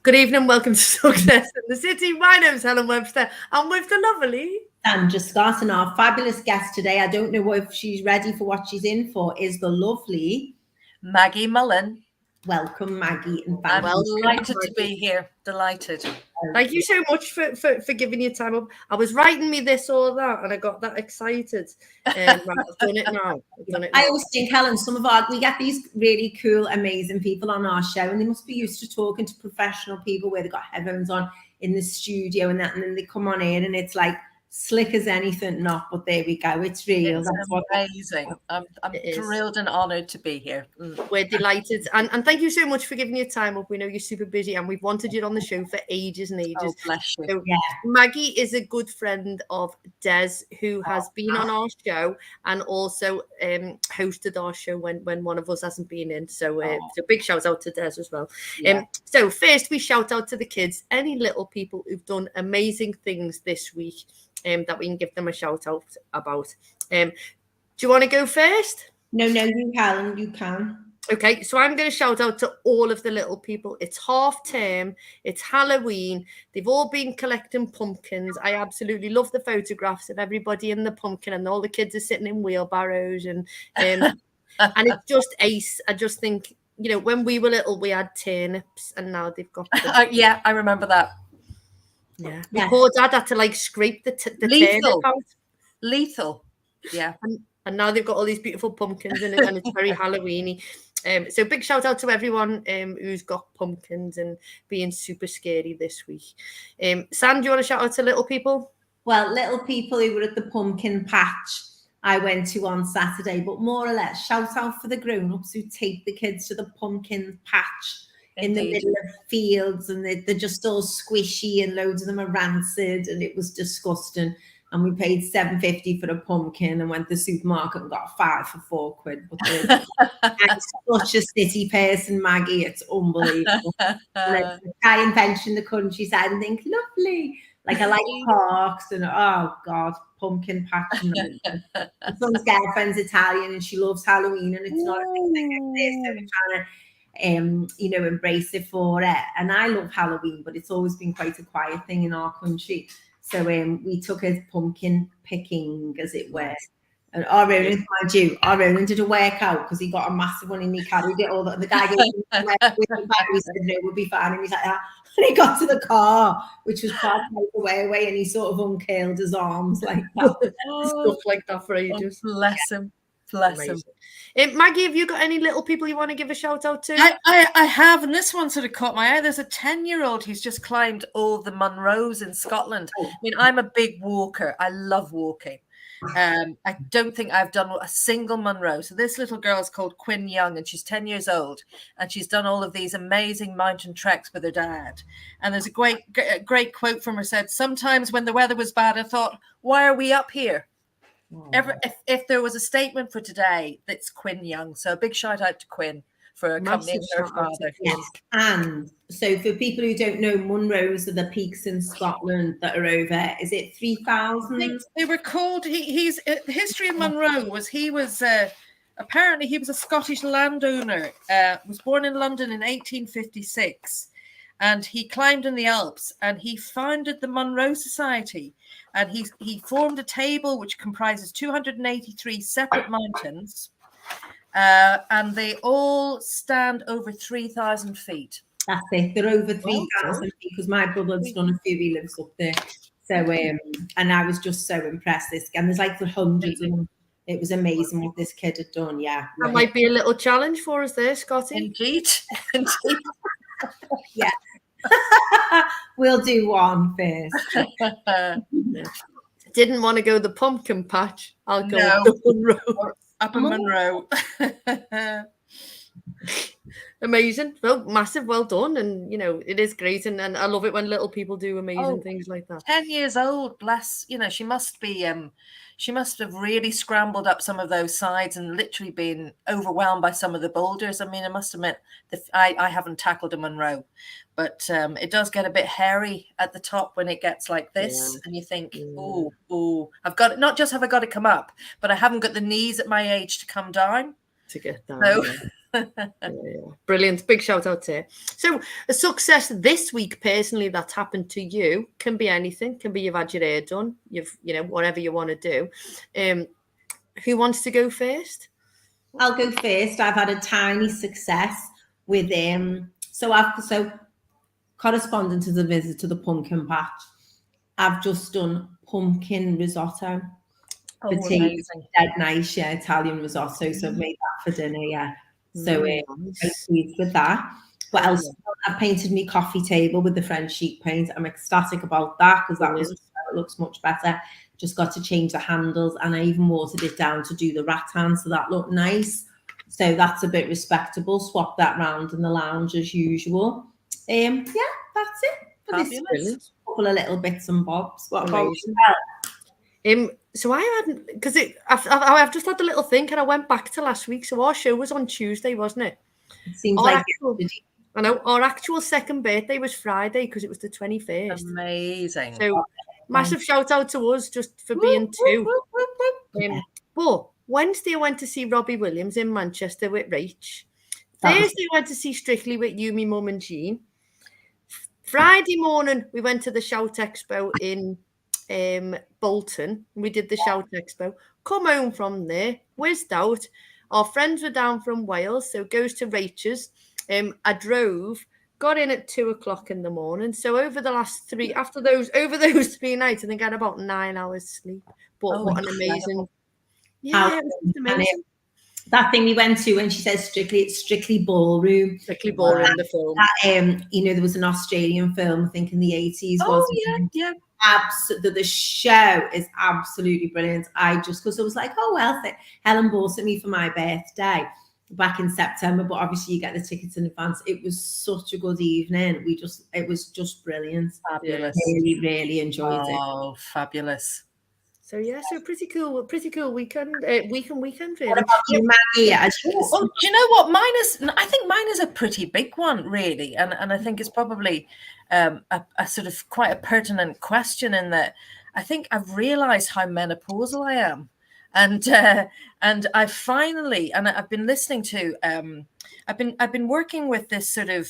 Good evening, welcome to Success in the City. My name's Helen Webster. I'm with the lovely Sandra Scott, and our fabulous guest today, I don't know if she's ready for what she's in for, is the lovely Maggie Mullan. Welcome, Maggie. And I'm delighted to be here. Delighted. Thank you so much for giving your time up. I was writing me this or that, and I got that excited. I've done it now. I always think, Helen, we get these really cool, amazing people on our show, and they must be used to talking to professional people where they've got headphones on in the studio and that, and then they come on in and it's like slick as anything, not, but there we go. It's real. It's amazing. I'm thrilled and honoured to be here. We're delighted. And thank you so much for giving your time up. We know you're super busy and we've wanted you on the show for ages and ages. Oh, bless you. So, yeah. Maggie is a good friend of Des, who has been on our show and also hosted our show when one of us hasn't been in. So big shout out to Des as well. Yeah. So first we shout out to the kids, any little people who've done amazing things this week. That we can give them a shout out about. Do you want to go first? No, you can. You can. Okay, so I'm going to shout out to all of the little people. It's half term. It's Halloween. They've all been collecting pumpkins. I absolutely love the photographs of everybody in the pumpkin, and all the kids are sitting in wheelbarrows, and it's just ace. I just think, when we were little, we had turnips, and now they've got. Yeah, I remember that. Yeah, my poor dad had to scrape the lethal out. Lethal, yeah. And now they've got all these beautiful pumpkins in it, and it's very Halloweeny. So big shout out to everyone who's got pumpkins and being super scary this week. Sam, do you want to shout out to little people? Well, little people who were at the pumpkin patch I went to on Saturday, but more or less shout out for the grown-ups who take the kids to the pumpkin patch. In the middle of fields, and they're just all squishy, and loads of them are rancid, and it was disgusting. And we paid $7.50 for a pumpkin, and went to the supermarket and got 5 for £4. But I'm such a city person, Maggie. It's unbelievable. I try and venture the countryside and think, lovely. I like parks, and oh god, pumpkin patch. My son's girlfriend's Italian, and she loves Halloween, and it's not a big thing there, so we're trying to embrace it for it. And I love Halloween, but it's always been quite a quiet thing in our country. So we took a pumpkin picking, as it were. And our Ronan did a workout because he got a massive one and he carried it all. The guy goes, we said, no, we'll be fine. And he's like, ah. And he got to the car, which was part of the way, and he sort of uncurled his arms like that. Stuff like that for ages. Oh, bless him. Bless him. Maggie, have you got any little people you want to give a shout out to? I have, and this one sort of caught my eye. There's a 10-year-old who's just climbed all the Munros in Scotland. I mean, I'm a big walker. I love walking. I don't think I've done a single Munro. So this little girl is called Quinn Young, and she's 10 years old, and she's done all of these amazing mountain treks with her dad. And there's a great quote from her said, "Sometimes when the weather was bad, I thought, why are we up here?" If there was a statement for today, that's Quinn Young. So a big shout out to Quinn for accompanying her father. Yes. And so for people who don't know, Munros are the peaks in Scotland that are over. Is it 3,000? They were called. He's the history of Munro was he was apparently he was a Scottish landowner. Was born in London in 1856. And he climbed in the Alps, and he founded the Munro Society, and he formed a table which comprises 283 separate mountains, and they all stand over 3,000 feet. That's it. They're over 3,000 feet because my brother's done a few. He lives up there. So and I was just so impressed. And there's the hundreds of them. It was amazing what this kid had done. Yeah, that might be a little challenge for us there, Scotty. Indeed. Yeah. We'll do one first. Didn't want to go the pumpkin patch. I'll go the Munro. Up a Munro. Amazing. Well, massive well done. And it is great, and I love it when little people do amazing things like that. 10 years old, bless. She must be she must have really scrambled up some of those sides and literally been overwhelmed by some of the boulders. I mean, I must admit that I haven't tackled a Munro, but it does get a bit hairy at the top when it gets like this, and you think, oh, I've got to come up, but I haven't got the knees at my age to come down. To get down. So, Brilliant. Big shout out to you. So a success this week personally that's happened to you can be anything. Can be you've had your hair done, whatever you want to do. Who wants to go first? I'll go first. I've had a tiny success with so corresponding to the visit to the pumpkin patch, I've just done pumpkin risotto. For tea, dead nice, Italian risotto. So I've made that for dinner, So I'm pleased with that. What else? I've painted my coffee table with the French sheet paint. I'm ecstatic about that because it looks much better. Just got to change the handles, and I even watered it down to do the rattan, so that looked nice. So that's a bit respectable. Swap that round in the lounge as usual. That's it. Fabulous. A couple of little bits and bobs. What about so I hadn't, because I've just had a little think, and I went back to last week. So our show was on Tuesday, wasn't it? It seems like I know our actual second birthday was Friday because it was the 21st. Amazing. So massive shout out to us just for being two. But Wednesday I went to see Robbie Williams in Manchester with Rach. Thursday I went to see Strictly with you, me mum and Jean. Friday morning we went to the Shout Expo in Bolton. We did the Shout Expo. Come home from there, whizzed out. Our friends were down from Wales, so goes to Rachel's. I drove, got in at 2:00 in the morning. So over those 3 nights, I think I had about 9 hours sleep. But what an amazing, it was amazing. That thing we went to when she says Strictly, it's Strictly Ballroom. Strictly Ballroom, the film. There was an Australian film, I think in the 80s. Yeah. Absolutely, the show is absolutely brilliant. Because it was like, Helen bought me for my birthday back in September, but obviously you get the tickets in advance. It was such a good evening. It was just brilliant. Fabulous. Really, really enjoyed it. Oh, fabulous. So pretty cool weekend really. What about you, Maggie? Do you know what? I think mine is a pretty big one, really, and I think it's probably a sort of quite a pertinent question in that I think I've realised how menopausal I am, and I finally, and I've been listening to I've been working with this sort of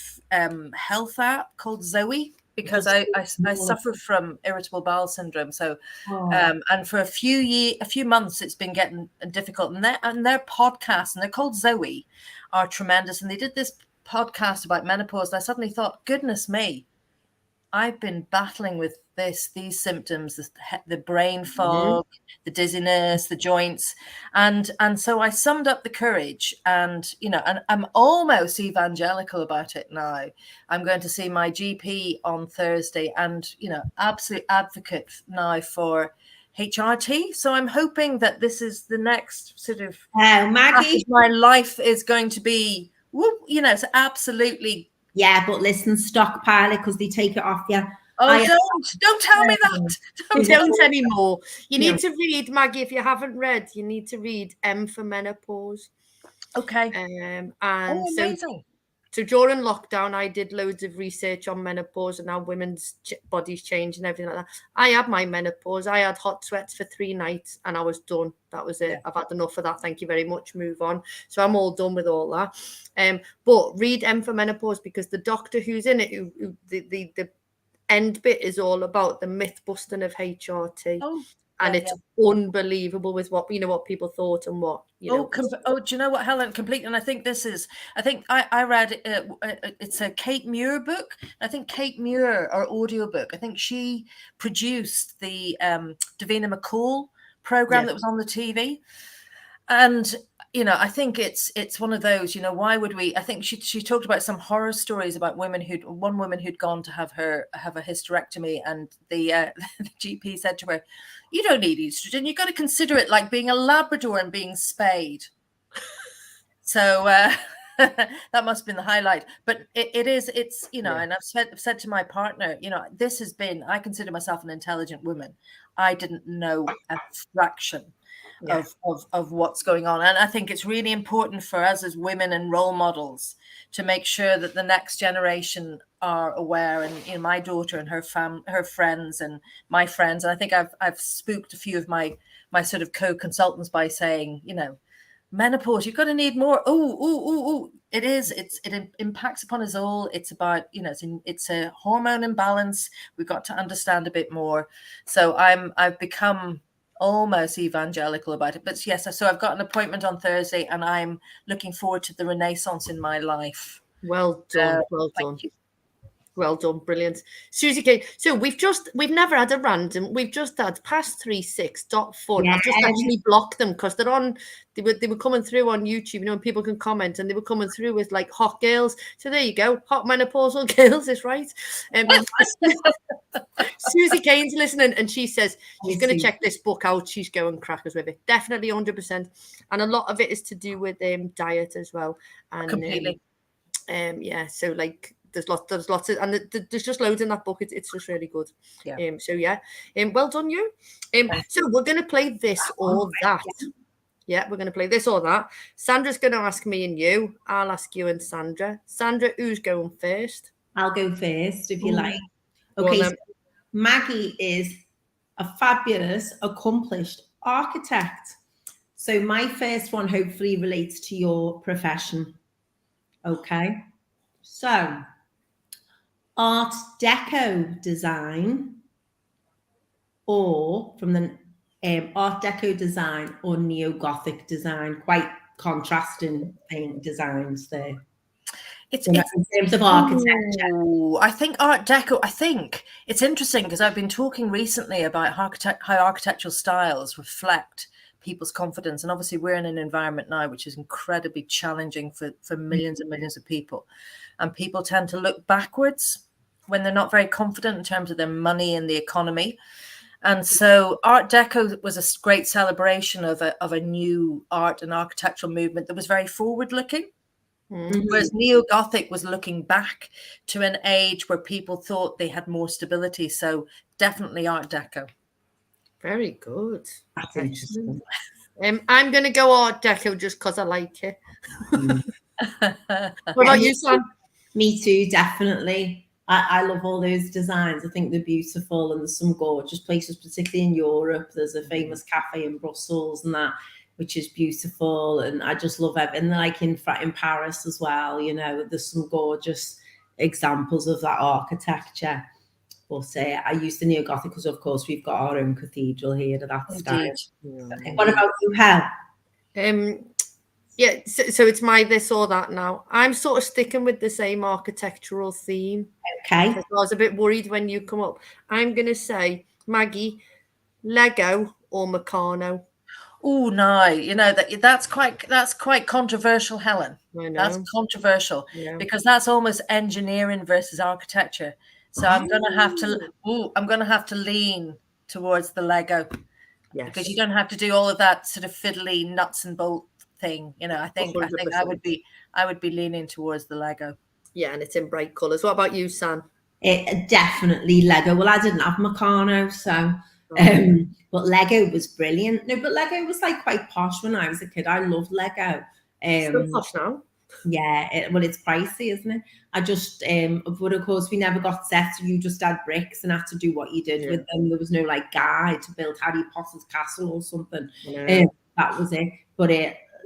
health app called Zoe. Because I suffer from irritable bowel syndrome, so and for a few months it's been getting difficult. And their podcasts, and they're called Zoe, are tremendous. And they did this podcast about menopause, and I suddenly thought, goodness me, I've been battling with these symptoms, the brain fog, the dizziness, the joints, and so I summed up the courage, and I'm almost evangelical about it now. I'm going to see my GP on Thursday, and absolute advocate now for HRT. So I'm hoping that this is the next sort of Maggie, my life is going to be, it's absolutely. Yeah, but listen, stockpile it because they take it off you. Don't tell me that. Don't anymore. You need to read, Maggie, if you haven't read, you need to read M for Menopause. Okay. So during lockdown, I did loads of research on menopause and how women's bodies change and everything like that. I had my menopause. I had hot sweats for 3 nights and I was done. That was it. Yeah. I've had enough of that. Thank you very much. Move on. So I'm all done with all that. But read M for Menopause because the doctor who's in it, the end bit is all about the myth busting of HRT. And it's unbelievable with what people thought and what do you know what, Helen? Completely. And I think I read it's a Kate Muir book. I think Kate Muir, or audiobook, I think she produced the Davina McCall program that was on the TV. And I think it's one of those, why would we? I think she talked about some horror stories about one woman who'd gone to have a hysterectomy, and the GP said to her, "You don't need estrogen. You've got to consider it like being a Labrador and being spayed." So that must have been the highlight. But it's and I've said to my partner, this has been, I consider myself an intelligent woman. I didn't know a fraction of what's going on, and I think it's really important for us as women and role models to make sure that the next generation are aware. And my daughter and her friends and my friends, and I think I've spooked a few of my sort of co-consultants by saying, menopause, you're going to need more. It is. It impacts upon us all. It's about, it's a hormone imbalance. We've got to understand a bit more. So I've become almost evangelical about it. But yes, so I've got an appointment on Thursday, and I'm looking forward to the renaissance in my life. Well done. Well done. Well done, brilliant, Susie Kane. So we've never had a random. We've just had #36.fun. Yeah. I've just actually blocked them because they're on. They were coming through on YouTube, and people can comment, and they were coming through with like hot girls. So there you go, hot menopausal girls is right. Susie Kane's listening, and she says she's going to check this book out. She's going crackers with it, definitely 100%. And a lot of it is to do with diet as well. And completely. Yeah. So like. There's lots of, and there's just loads in that book. It's just really good. Yeah. So yeah. Well done, you. So we're gonna play this or that. Yeah, we're gonna play this or that. Sandra's gonna ask me and you. I'll ask you and Sandra. Sandra, who's going first? I'll go first if you like. Okay. So Maggie is a fabulous, accomplished architect. So my first one hopefully relates to your profession. Okay. So, Art Deco design, or from the Art Deco design or Neo-Gothic design, quite contrasting designs there. It's in terms of architecture. I think Art Deco, I think it's interesting because I've been talking recently about how architectural styles reflect people's confidence. And obviously we're in an environment now which is incredibly challenging for millions and millions of people. And people tend to look backwards when they're not very confident in terms of their money and the economy. And so Art Deco was a great celebration of a new art and architectural movement that was very forward-looking. Mm-hmm. Whereas Neo-Gothic was looking back to an age where people thought they had more stability. So definitely Art Deco. Very good. That's interesting. I'm going to go Art Deco just because I like it. What about you, Sam? Me too, definitely. I love all those designs. I think they're beautiful, and there's some gorgeous places, particularly in Europe. There's a famous cafe in Brussels and that, which is beautiful, and I just love it. And like in Paris as well, there's some gorgeous examples of that architecture. But I use the Neo-Gothic because, of course, we've got our own cathedral here to that style. Okay. What about you, Hel? Yeah, so it's my this or that now. I'm sort of sticking with the same architectural theme. Okay. I was a bit worried when you come up. I'm going to say, Maggie, Lego or Meccano. Oh no, that's quite controversial, Helen. I know. That's controversial because that's almost engineering versus architecture. So I'm going to have to lean towards the Lego, because you don't have to do all of that sort of fiddly nuts and bolt thing. I think 100%. I would be leaning towards the Lego. Yeah, and it's in bright colours. What about you, Sam? Definitely Lego. Well, I didn't have Meccano, so but Lego was brilliant. No, but Lego was like quite posh when I was a kid. I loved Lego. Still posh now. Yeah, it's pricey, isn't it? I just, but of course we never got sets. You just had bricks and had to do what you did with them. There was no like guide to build Harry Potter's castle or something. That was it. But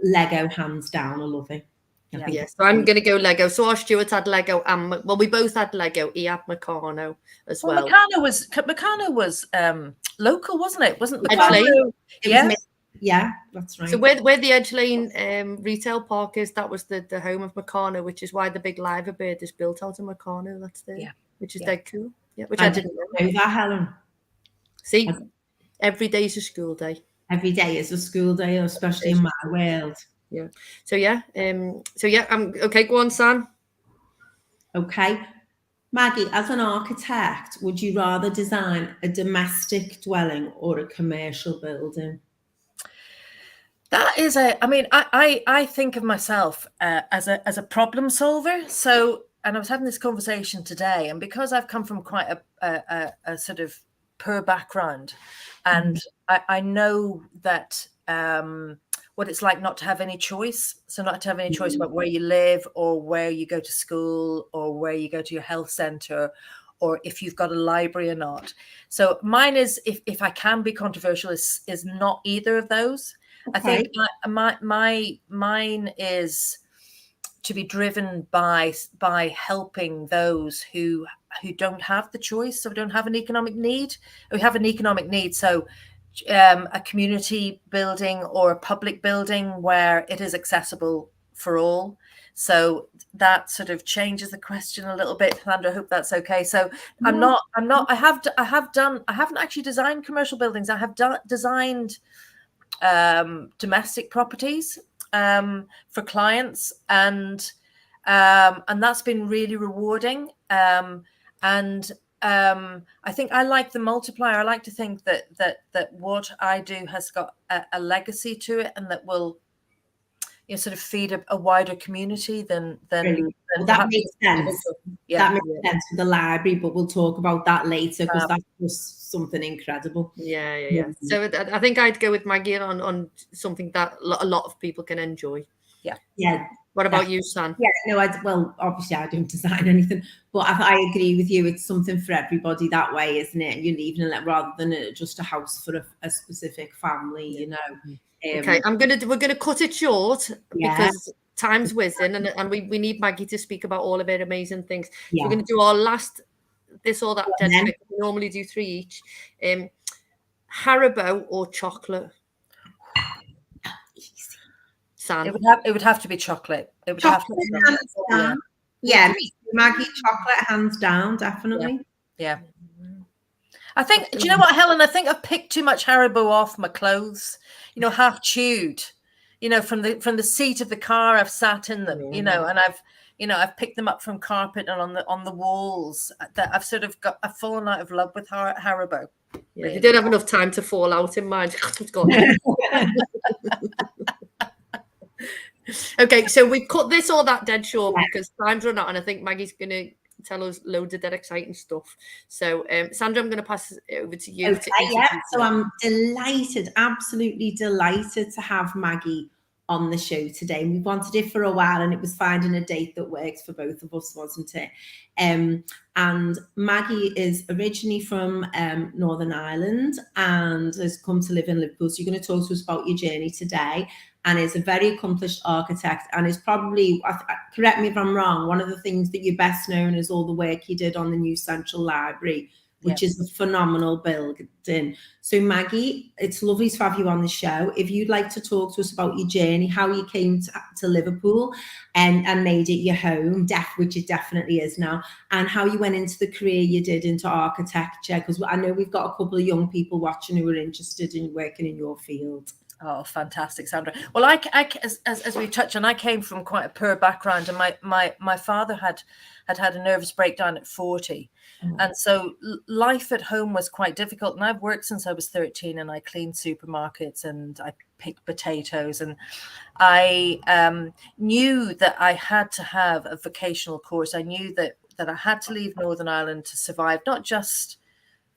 Lego, hands down, I love it. Yeah, so I'm going to go Lego. So our Stuart had Lego, and we both had Lego. He had Meccano as well. Meccano was local, wasn't it? Wasn't Meccano? Yeah, that's right. So where the Edge Lane retail park is, that was the home of Meccano, which is why the big liver bird is built out of Meccano. That's there, which is dead cool. Yeah, which I didn't know that, Helen. See, every day is a school day. Every day is a school day, especially in my world. Yeah. So I'm okay. Go on, Sam. Okay. Maggie, as an architect, would you rather design a domestic dwelling or a commercial building? That is I think of myself as a problem solver. So, and I was having this conversation today, and because I've come from quite a sort of poor background, and I know that what it's like not to have any choice. So not to have any choice about where you live or where you go to school or where you go to your health center or if you've got a library or not. So mine is, if I can be controversial, is not either of those. I think mine is to be driven by helping those who don't have the choice or don't have an economic need. We have an economic need, so a community building or a public building where it is accessible for all. So that sort of changes the question a little bit, Sandra. I hope that's okay. So I haven't actually designed commercial buildings. I have designed domestic properties for clients, and that's been really rewarding. I think I like the multiplier. I like to think that what I do has got a legacy to it, and that will sort of feed a wider community than well, that makes sense. That makes sense for the library, but we'll talk about that later, because that's just something incredible. Yeah. So I think I'd go with Maggie on something that a lot of people can enjoy. Yeah. What about you, San? Yeah, no, well, obviously I don't design anything, but I agree with you. It's something for everybody that way, isn't it? You're leaving it rather than just a house for a specific family, Okay, we're gonna cut it short because time's whizzing, and we need Maggie to speak about all of her amazing things. Yeah. We're gonna do our last this or that dead trick. We normally do 3 each. Haribo or chocolate? Sam. It would have to be chocolate. It would have to be chocolate. Yeah, Maggie, chocolate, hands down, definitely. Yeah. I think, do you know what, Helen? I think I've picked too much Haribo off my clothes, half chewed, from the seat of the car I've sat in them, and I've picked them up from carpet and on the walls. That I've fallen out of love with Haribo. Yeah, really. You don't have enough time to fall out in mine. Okay, so we've cut this or that dead short because time's run out, and I think Maggie's going to tell us loads of that exciting stuff. So, Sandra, I'm going to pass it over to you. Okay, so I'm delighted, absolutely delighted to have Maggie on the show today. And we wanted it for a while, and it was finding a date that works for both of us, wasn't it? And Maggie is originally from Northern Ireland and has come to live in Liverpool. So you're going to talk to us about your journey today, and is a very accomplished architect, and is probably, correct me if I'm wrong, one of the things that you're best known is all the work you did on the new Central Library, which is a phenomenal building. So Maggie, it's lovely to have you on the show. If you'd like to talk to us about your journey, how you came to Liverpool and made it your home, which it definitely is now, and how you went into the career you did into architecture, because I know we've got a couple of young people watching who are interested in working in your field. Oh, fantastic, Sandra. Well, as we touched on, I came from quite a poor background, and my father had a nervous breakdown at 40. And so life at home was quite difficult. And I've worked since I was 13, and I cleaned supermarkets and I picked potatoes. And I knew that I had to have a vocational course. I knew that I had to leave Northern Ireland to survive, not just,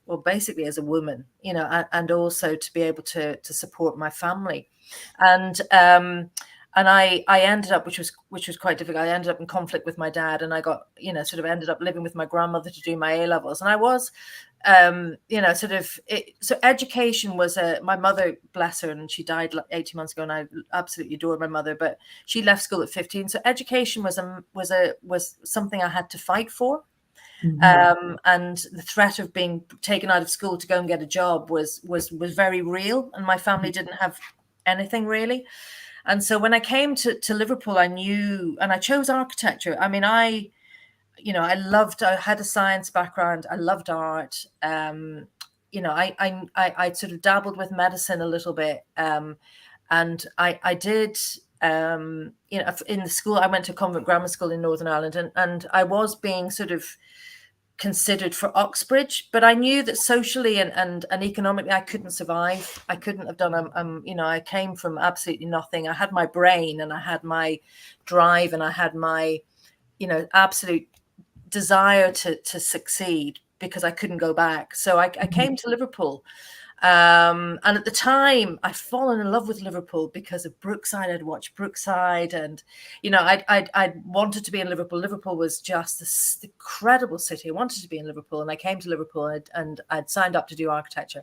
well, basically as a woman, and also to be able to support my family. And I ended up, which was quite difficult. I ended up in conflict with my dad, and I got, ended up living with my grandmother to do my A-levels. And I was, so education was my mother, bless her, and she died 18 months ago, and I absolutely adore my mother, but she left school at 15. So education was something I had to fight for. Mm-hmm. And the threat of being taken out of school to go and get a job was very real, and my family didn't have anything really. And so when I came to Liverpool, I knew, and I chose architecture. I mean, I had a science background. I loved art. I sort of dabbled with medicine a little bit. And I did, in the school, I went to convent grammar school in Northern Ireland, and I was being sort of considered for Oxbridge, but I knew that socially and economically I couldn't survive. I couldn't have done I came from absolutely nothing. I had my brain, and I had my drive, and I had my absolute desire to succeed, because I couldn't go back. So I came to Liverpool, and at the time I'd fallen in love with Liverpool because of Brookside. I'd watched Brookside, and I wanted to be in Liverpool. Liverpool was just this incredible city. I wanted to be in Liverpool, and I came to Liverpool, and I'd signed up to do architecture,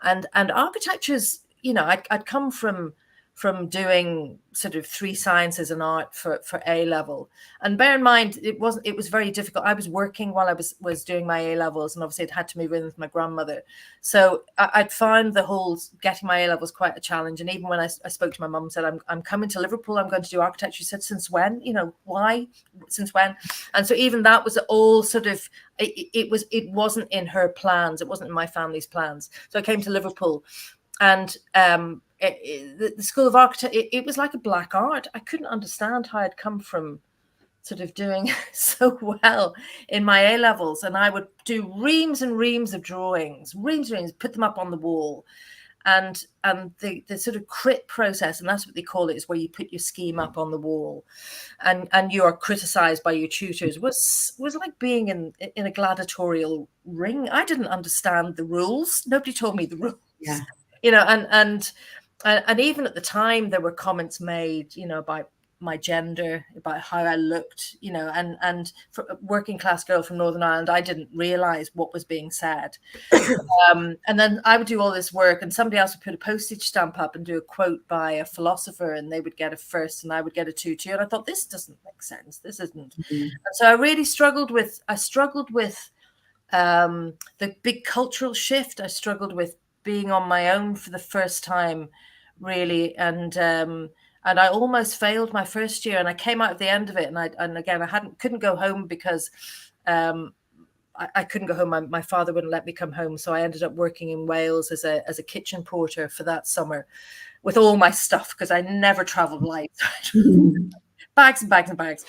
and architecture's, I'd come from from doing sort of 3 sciences and art for A level. And bear in mind, it was very difficult. I was working while I was doing my A levels, and obviously I'd had to move in with my grandmother. So I'd found the whole getting my A levels quite a challenge. And even when I spoke to my mum and said, I'm coming to Liverpool, I'm going to do architecture, she said, since when? You know, why? Since when? And so even that was all sort of, it wasn't in her plans. It wasn't in my family's plans. So I came to Liverpool, and the School of Architecture, it was like a black art. I couldn't understand how I'd come from sort of doing so well in my A levels, and I would do reams and reams of drawings, put them up on the wall, and the sort of crit process, and that's what they call it, is where you put your scheme up on the wall, and you are criticized by your tutors, was like being in a gladiatorial ring. I didn't understand the rules. Nobody told me the rules. Yeah. You know, and even at the time, there were comments made, you know, about my gender, about how I looked, you know, and for a working class girl from Northern Ireland, I didn't realize what was being said. And then I would do all this work, and somebody else would put a postage stamp up and do a quote by a philosopher, and they would get a first and I would get a 2-2. And I thought, this doesn't make sense. This isn't. Mm-hmm. And so I really struggled with the big cultural shift. I struggled with being on my own for the first time, really, and I almost failed my first year, and I came out at the end of it, and again I couldn't go home because I couldn't go home. My father wouldn't let me come home, so I ended up working in Wales as a kitchen porter for that summer, with all my stuff, because I never travelled light. Bags and bags and bags,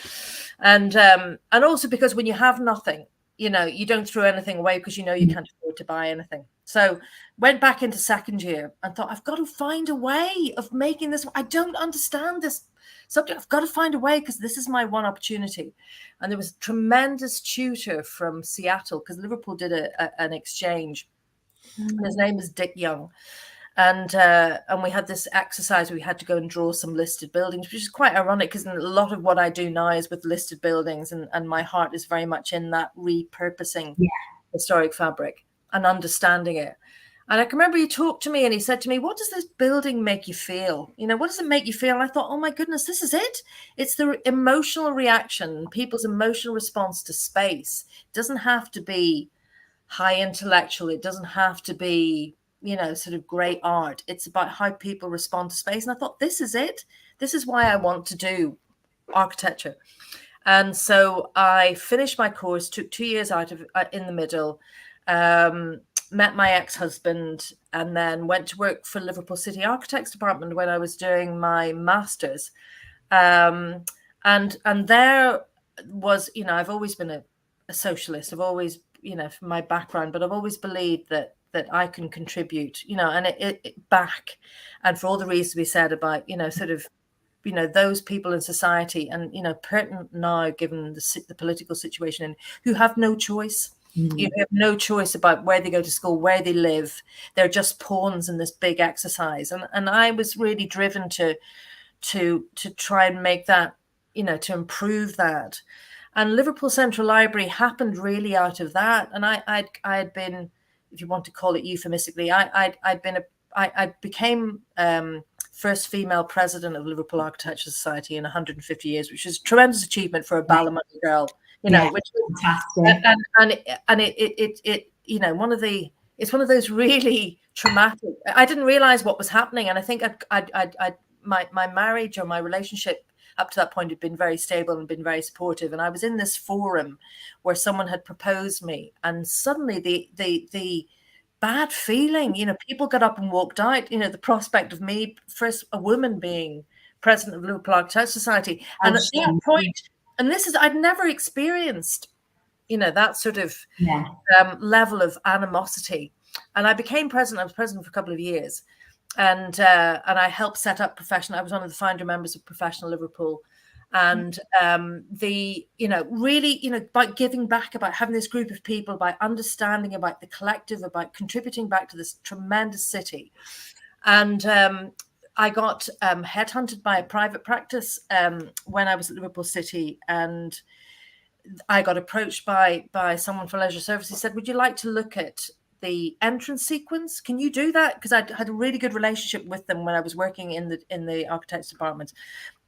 and also because when you have nothing, you know, you don't throw anything away because you know you can't afford to buy anything. So went back into second year and thought, I've got to find a way of making this. I don't understand this subject. I've got to find a way, because this is my one opportunity. And there was a tremendous tutor from Seattle, because Liverpool did an exchange. And his name is Dick Young. And we had this exercise where we had to go and draw some listed buildings, which is quite ironic, because a lot of what I do now is with listed buildings, and my heart is very much in that repurposing historic fabric and understanding it. And I can remember he talked to me and he said to me, what does this building make you feel? You know, what does it make you feel? And I thought, oh my goodness, this is it. It's the emotional reaction, people's emotional response to space. It doesn't have to be high intellectual. It doesn't have to be, you know, sort of great art. It's about how people respond to space. And I thought, this is it. This is why I want to do architecture. And so I finished my course, took 2 years out of in the middle, met my ex-husband, and then went to work for Liverpool City Architects Department when I was doing my master's. And there was, you know, I've always been a socialist. I've always, you know, from my background, but I've always believed that I can contribute, you know, and it back, and for all the reasons we said about, you know, sort of, you know, those people in society, and, you know, pertinent now given the political situation, who have no choice. Mm-hmm. You have no choice about where they go to school, where they live. They're just pawns in this big exercise. And I was really driven to try and make that, you know, to improve that. And Liverpool Central Library happened really out of that. And I had been, if you want to call it euphemistically, I became first female president of Liverpool Architecture Society in 150 years, which is a tremendous achievement for a Ballymurray girl, you know, which was fantastic. And it you know, it's one of those really traumatic. I didn't realize what was happening, and I think my marriage or my relationship up to that point had been very stable and been very supportive. And I was in this forum where someone had proposed me, and suddenly the bad feeling, you know, people got up and walked out, you know, the prospect of me, first a woman being president of Liverpool Architecture Society. And at that point, and this is, I'd never experienced, you know, that sort of level of animosity. And I became president. I was president for a couple of years. And I helped set up Professional. I was one of the founder members of Professional Liverpool, and you know, really, you know, about giving back, about having this group of people, about understanding, about the collective, about contributing back to this tremendous city. And I got headhunted by a private practice when I was at Liverpool City, and I got approached by someone for leisure services. He said, "Would you like to look at the entrance sequence? Can you do that? Because I had a really good relationship with them when I was working in the architects department.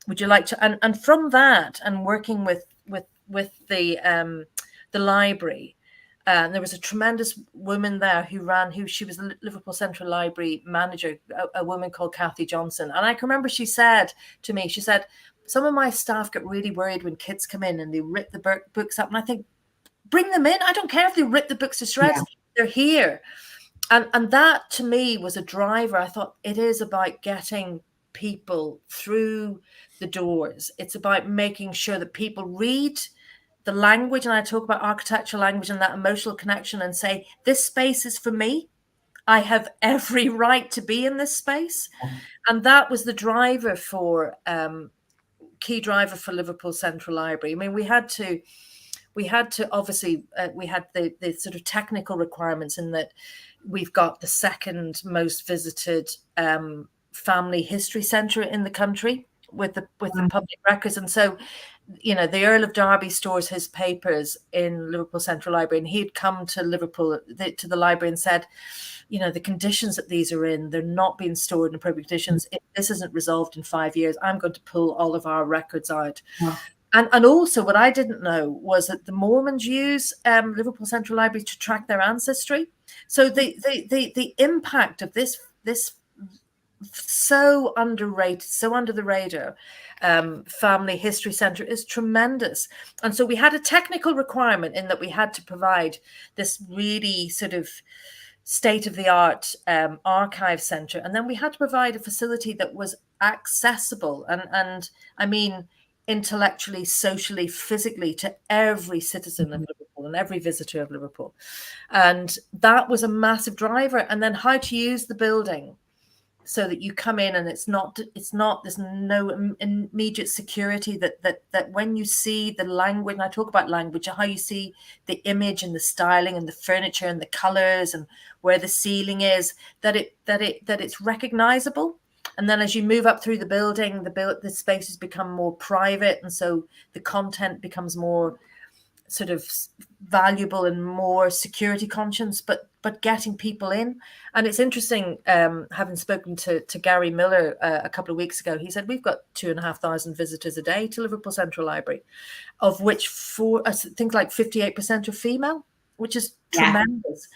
Would you like to? And from that, and working with the library, there was a tremendous woman there who she was the Liverpool Central Library manager, a woman called Kathy Johnson. And I can remember she said to me, she said, some of my staff get really worried when kids come in and they rip the books up. And I think, bring them in. I don't care if they rip the books to shreds. Yeah. They're here. And that to me was a driver. I thought it is about getting people through the doors. It's about making sure that people read the language, and I talk about architectural language and that emotional connection, and say, this space is for me. I have every right to be in this space. And that was the driver for key driver for Liverpool Central Library. I mean, we had to obviously we had the sort of technical requirements in that we've got the second most visited family history centre in the country with the public records. And so, you know, the Earl of Derby stores his papers in Liverpool Central Library, and he'd come to Liverpool to the library and said, you know, the conditions that these are in, they're not being stored in appropriate conditions. If this isn't resolved in 5 years, I'm going to pull all of our records out. Yeah. And also what I didn't know was that the Mormons use Liverpool Central Library to track their ancestry. So the impact of this so underrated, so under the radar family history centre is tremendous. And so we had a technical requirement in that we had to provide this really sort of state-of-the-art archive centre, and then we had to provide a facility that was accessible and I mean intellectually, socially, physically to every citizen of Liverpool and every visitor of Liverpool. And that was a massive driver. And then how to use the building so that you come in and it's not there's no immediate security, that when you see the language, and I talk about language, how you see the image and the styling and the furniture and the colors and where the ceiling is, that it's recognizable. And then as you move up through the building, the spaces become more private, and so the content becomes more sort of valuable and more security conscious, but getting people in. And it's interesting, having spoken to Gary Miller a couple of weeks ago, he said we've got 2,500 visitors a day to Liverpool Central Library, of which I think like 58% are female, which is tremendous.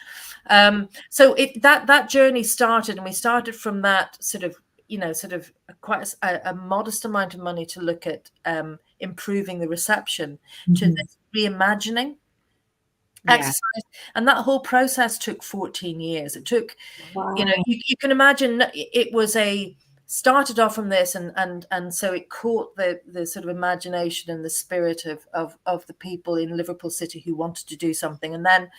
So that journey started, and we started from that sort of quite a modest amount of money to look at improving the reception, to this reimagining exercise. And that whole process took 14 years. It took, you can imagine it was started off from this, and so it caught the sort of imagination and the spirit of the people in Liverpool City who wanted to do something. And then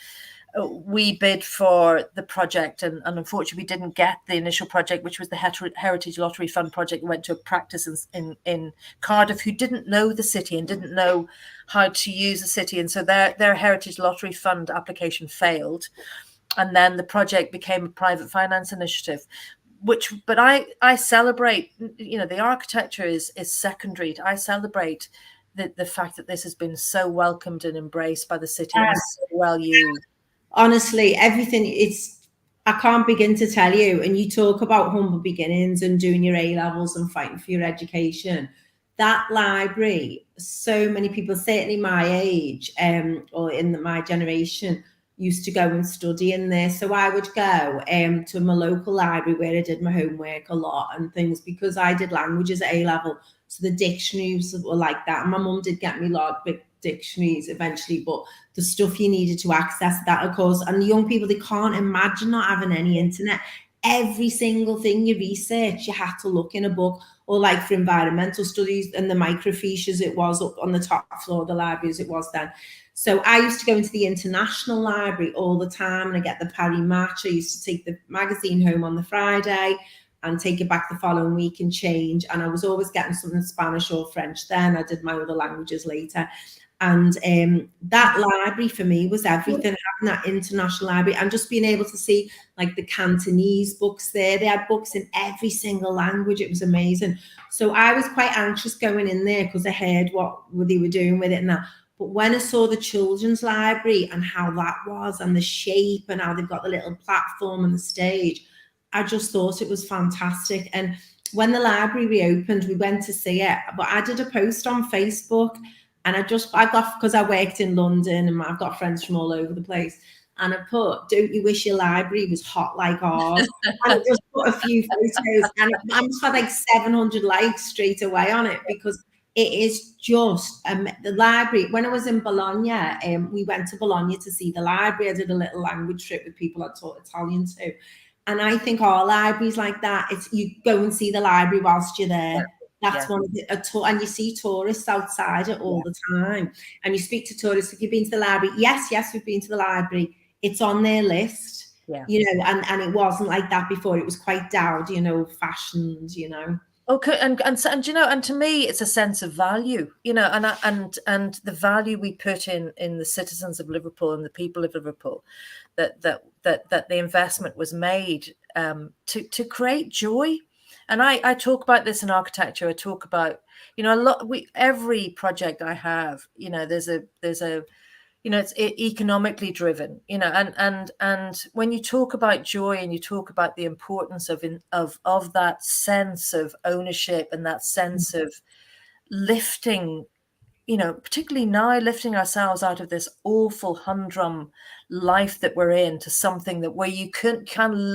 we bid for the project, and unfortunately we didn't get the initial project, which was the Heritage Lottery Fund project. We went to a practice in Cardiff who didn't know the city and didn't know how to use the city, and so their Heritage Lottery Fund application failed, and then the project became a private finance initiative. But I celebrate, the architecture is secondary. I celebrate the fact that this has been so welcomed and embraced by the city and so well used. Honestly, everything, I can't begin to tell you. And you talk about humble beginnings and doing your A-levels and fighting for your education. That library, so many people, certainly my age or in my generation, used to go and study in there. So I would go to my local library where I did my homework a lot and things, because I did languages at A-level. So the dictionaries were like that. And my mum did get me a lot of big dictionaries eventually, but the stuff you needed to access that, of course, and the young people, they can't imagine not having any internet. Every single thing you research, you had to look in a book, or like for environmental studies and the microfiche as it was up on the top floor of the library as it was then. So I used to go into the International Library all the time, and I get the Paris Match. I used to take the magazine home on the Friday and take it back the following week and change. And I was always getting something Spanish or French then. I did my other languages later. And that library for me was everything, having that international library and just being able to see like the Cantonese books there. They had books in every single language. It was amazing. So I was quite anxious going in there because I heard what they were doing with it and that. But when I saw the children's library and how that was, and the shape, and how they've got the little platform and the stage, I just thought it was fantastic. And when the library reopened, we went to see it. But I did a post on Facebook, and I got, because I worked in London and I've got friends from all over the place. And I put, "Don't you wish your library was hot like ours?" And I just put a few photos, and I just had like 700 likes straight away on it, because it is just the library. When I was in Bologna, we went to Bologna to see the library. I did a little language trip with people I taught Italian to. And I think our libraries like that, it's, you go and see the library whilst you're there. That's one of the, and you see tourists outside it all the time. And you speak to tourists, "Have you been to the library?" Yes, we've been to the library. It's on their list, you know, and it wasn't like that before. It was quite dowdy, you know, fashioned, you know. Okay, and you know, and to me, it's a sense of value, you know, and the value we put in the citizens of Liverpool and the people of Liverpool, that the investment was made to create joy. And I talk about this in architecture. I talk about, you know, every project I have, you know, there's a you know, it's economically driven, you know, and when you talk about joy and you talk about the importance of that sense of ownership and that sense of lifting, you know, particularly now, lifting ourselves out of this awful humdrum life that we're in to something that where you can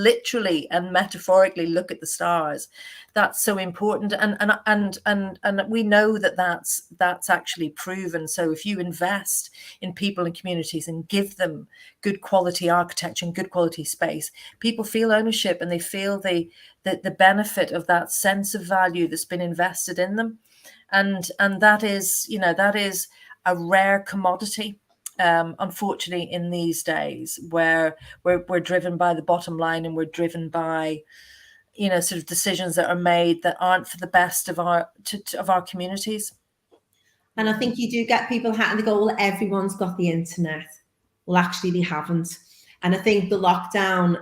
literally and metaphorically look at the stars. That's so important, and we know that that's actually proven. So if you invest in people and communities and give them good quality architecture and good quality space, people feel ownership and they feel the benefit of that sense of value that's been invested in them. And that is, you know, that is a rare commodity, unfortunately, in these days, where we're driven by the bottom line, and we're driven by, you know, sort of decisions that are made that aren't for the best of our communities. And I think you do get people they go, "Well, everyone's got the internet." Well, actually, they haven't. And I think the lockdown,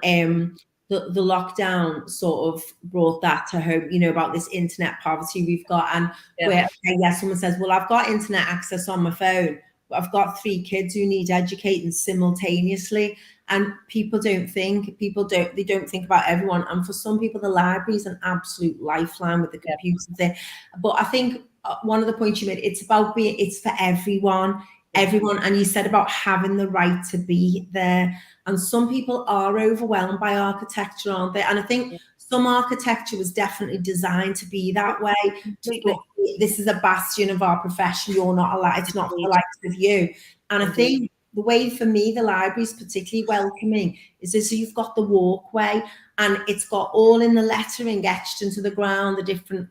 the lockdown sort of brought that to home, you know, about this internet poverty we've got. And where, someone says, "Well, I've got internet access on my phone, but I've got 3 kids who need educating simultaneously." And people don't think about everyone. And for some people, the library is an absolute lifeline with the computers there. But I think one of the points you made, it's for everyone. And you said about having the right to be there. And some people are overwhelmed by architecture, aren't they? And I think some architecture was definitely designed to be that way. This is a bastion of our profession. You're not allowed. It's not for the likes of you. And I think the way, for me, the library is particularly welcoming is so you've got the walkway, and it's got all in the lettering etched into the ground, the different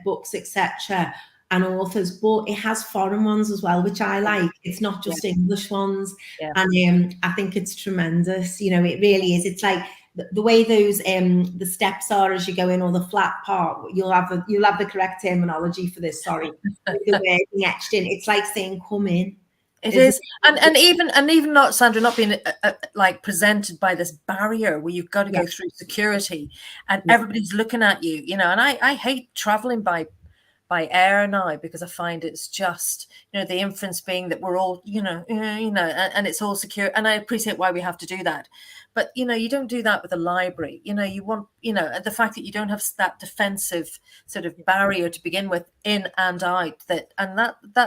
books, etc., and authors, but it has foreign ones as well, which I like. It's not just English ones. And I think it's tremendous. You know, it really is. It's like the way those the steps are as you go in, or the flat part. You'll have the correct terminology for this. Sorry, the wording etched in. It's like saying, "Come in." It is, and even not, Sandra, not being like presented by this barrier where you've got to go through security, and everybody's looking at you, you know. And I hate traveling by air now, because I find it's just, you know, the inference being that we're all, you know, and it's all secure. And I appreciate why we have to do that. But, you know, you don't do that with a library. You know, you want, you know, the fact that you don't have that defensive sort of barrier to begin with, in and out, that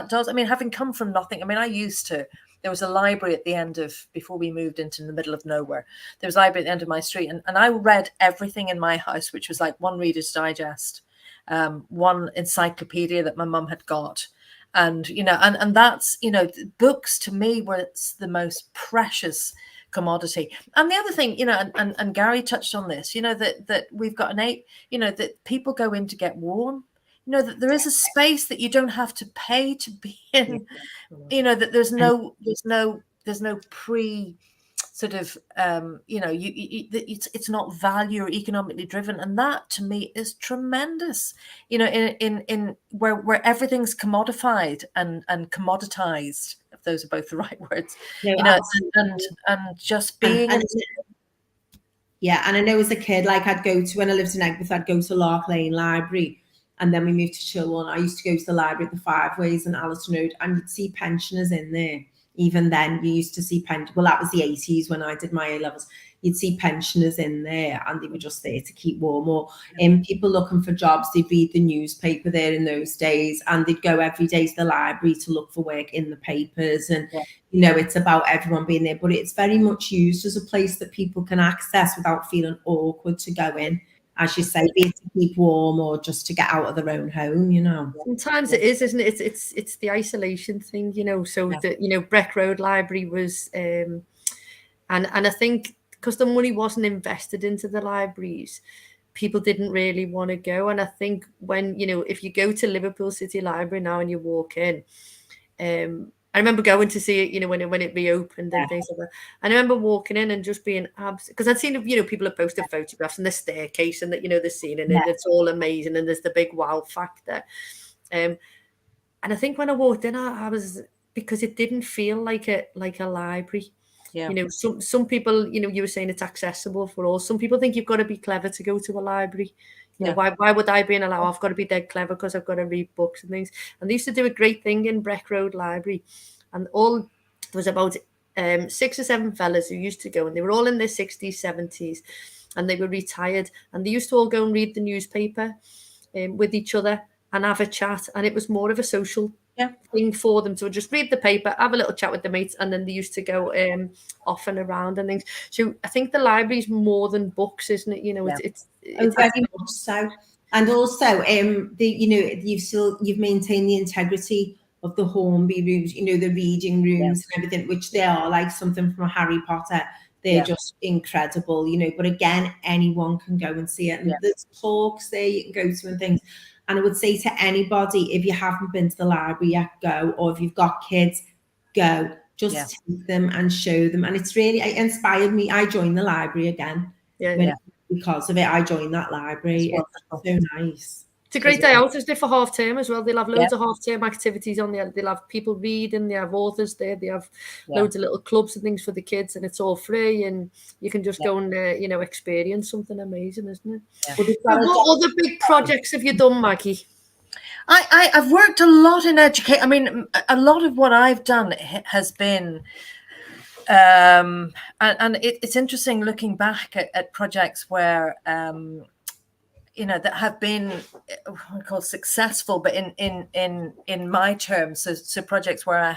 does, I mean, having come from nothing, I mean, there was a library at the end of, before we moved into the middle of nowhere, there was a library at the end of my street. And I read everything in my house, which was like one Reader's Digest, one encyclopedia that my mum had got. And, you know, and that's, you know, books to me were the most precious commodity. And the other thing, you know, and Gary touched on this, you know, that we've got you know, that people go in to get warm, you know, that there is a space that you don't have to pay to be in, you know, that there's no pre sort of, you know, it's not value or economically driven. And that to me is tremendous, you know, in where everything's commodified and commoditized, if those are both the right words, you know, and just being. And I know as a kid, like when I lived in Egberth, I'd go to Lark Lane Library, And then we moved to Chilwell. I used to go to the library at the Five Ways in Allerton Road, and you'd see pensioners in there. Even then, you used to see well, that was the 80s when I did my A-levels. You'd see pensioners in there, and they were just there to keep warm. Or people looking for jobs, they'd read the newspaper there in those days, and they'd go every day to the library to look for work in the papers. And it's about everyone being there, but it's very much used as a place that people can access without feeling awkward to go in. As you say, be it to keep warm or just to get out of their own home, Sometimes it is, isn't it? It's the isolation thing, So the Breck Road Library was, and I think because the money wasn't invested into the libraries, people didn't really want to go. And I think when if you go to Liverpool City Library now and you walk in, I remember going to see it, when it reopened and things like that. And I remember walking in and just being because I'd seen, people have posted photographs and the staircase and that, the scene and it's all amazing and there's the big wow factor. And I think when I walked in, I was, because it didn't feel like a library. Yeah. Some people, you were saying it's accessible for all. Some people think you've got to be clever to go to a library. Why would I be in a library? I've got to be dead clever because I've got to read books and things. And they used to do a great thing in Breck Road Library. And there was about 6 or 7 fellas who used to go, and they were all in their 60s, 70s, and they were retired. And they used to all go and read the newspaper with each other and have a chat. And it was more of a social thing for them to just read the paper, have a little chat with the mates, and then they used to go off and around and things. So I think the library is more than books, isn't it? It's very much so. And also, you've maintained the integrity of the Hornby rooms, the reading rooms and everything, which they are like something from Harry Potter. They're just incredible, But again, anyone can go and see it. And there's talks there you can go to and things. And I would say to anybody, if you haven't been to the library yet, go. Or if you've got kids, go. Just take them and show them. And it's really, it inspired me. I joined the library again. Because of it, I joined that library. It's so nice. It's a great day out, isn't it, for half term as well? They'll have loads of half term activities on there. They'll have people reading, they have authors there, they have loads of little clubs and things for the kids, and it's all free, and you can just go and experience something amazing, isn't it? What other big projects have you done, Maggie? I've worked a lot in education. I mean, a lot of what I've done has been and it's interesting looking back at projects where that have been what I call successful, but in my terms, so projects where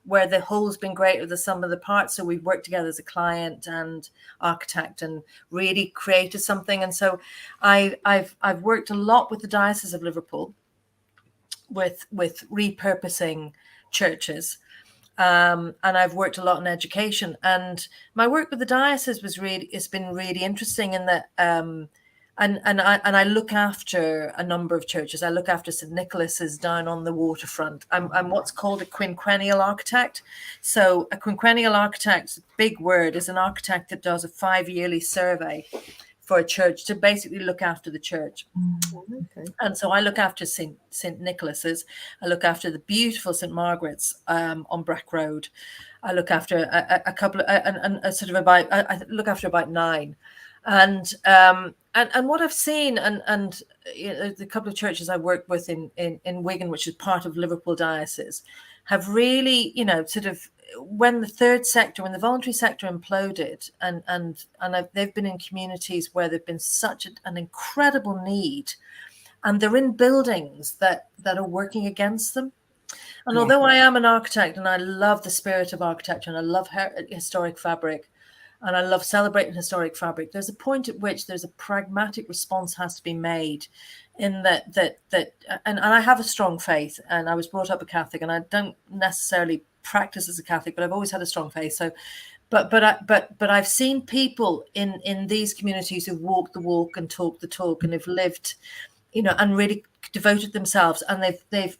the whole's been greater than the sum of the parts. So we've worked together as a client and architect and really created something. And so I've worked a lot with the Diocese of Liverpool with repurposing churches. And I've worked a lot in education, and my work with the diocese it's been really interesting in that and I look after a number of churches. I look after St. Nicholas's down on the waterfront. I'm what's called a quinquennial architect. So a quinquennial architect, big word, is an architect that does a 5-yearly survey for a church to basically look after the church. Okay. And so I look after St. Nicholas's. I look after the beautiful St. Margaret's on Breck Road. I look after a couple of, I look after about 9. And what I've seen, and the couple of churches I worked with in Wigan, which is part of Liverpool Diocese, have really, when the third sector, when the voluntary sector imploded, and they've been in communities where there've been such an incredible need, and they're in buildings that are working against them. And although I am an architect and I love the spirit of architecture and I love historic fabric, and I love celebrating historic fabric, there's a point at which there's a pragmatic response has to be made in that and I have a strong faith, and I was brought up a Catholic, and I don't necessarily practice as a Catholic, but I've always had a strong faith. So but I've seen people in these communities who walk the walk and talk the talk, and have lived, and really devoted themselves, and they've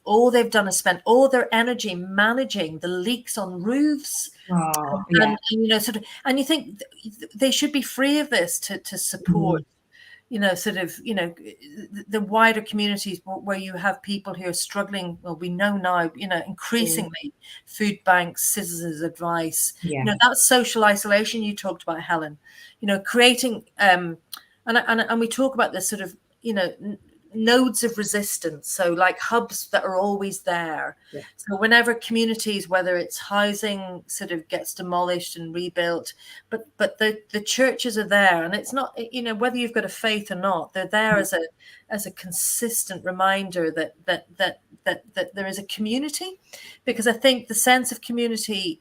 done is spent all their energy managing the leaks on roofs. And you think they should be free of this to support the wider communities where you have people who are struggling. Well, we know now, increasingly food banks, citizens' advice, that social isolation you talked about, Helen, creating and we talk about this nodes of resistance, so like hubs that are always there. Yeah. So whenever communities, whether it's housing sort of gets demolished and rebuilt, but the churches are there, and it's not, you know, whether you've got a faith or not, they're there as a consistent reminder that there is a community, because I think the sense of community,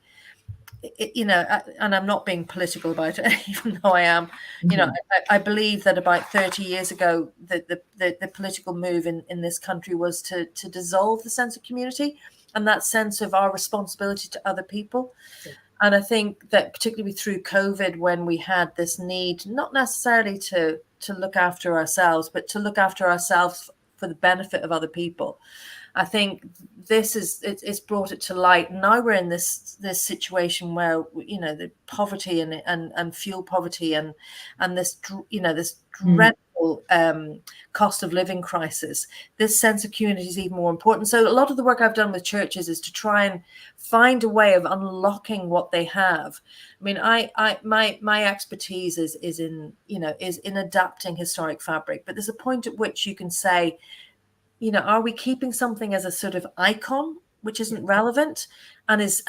you know, and I'm not being political about it, even though I am, you know, I believe that about 30 years ago, the political move in this country was to dissolve the sense of community and that sense of our responsibility to other people. Yeah. And I think that particularly through COVID, when we had this need, not necessarily to look after ourselves, but to look after ourselves for the benefit of other people, I think it's brought it to light. Now we're in this situation where, you know, the poverty and fuel poverty and this, you know, this dreadful cost of living crisis. This sense of community is even more important. So a lot of the work I've done with churches is to try and find a way of unlocking what they have. I mean, my expertise is in adapting historic fabric, but there's a point at which you can say, you know, are we keeping something as a sort of icon which isn't relevant, and is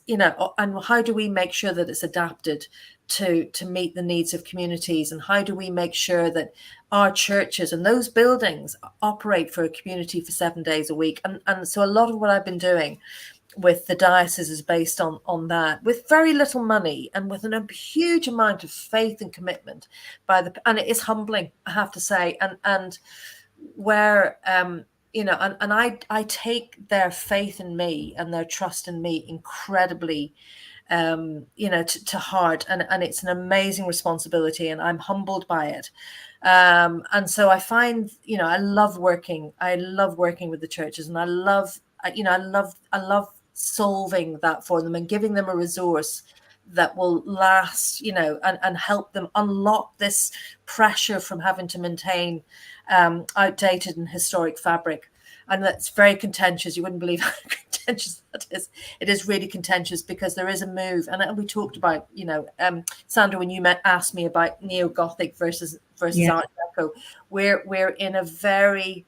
you know, and how do we make sure that it's adapted to meet the needs of communities, and how do we make sure that our churches and those buildings operate for a community for 7 days a week? And so a lot of what I've been doing with the diocese is based on that, with very little money and with a huge amount of faith and commitment and it is humbling, I have to say, and where you know, and I take their faith in me and their trust in me incredibly you know, to heart, and it's an amazing responsibility, and I'm humbled by it. And so I find, you know, I love working with the churches, and I love solving that for them and giving them a resource that will last, you know, and help them unlock this pressure from having to maintain outdated and historic fabric. And that's very contentious. You wouldn't believe how contentious that is. It is really contentious, because there is a move, and we talked about, you know, Sandra, when you asked me about neo-Gothic versus Art Deco, we're in a very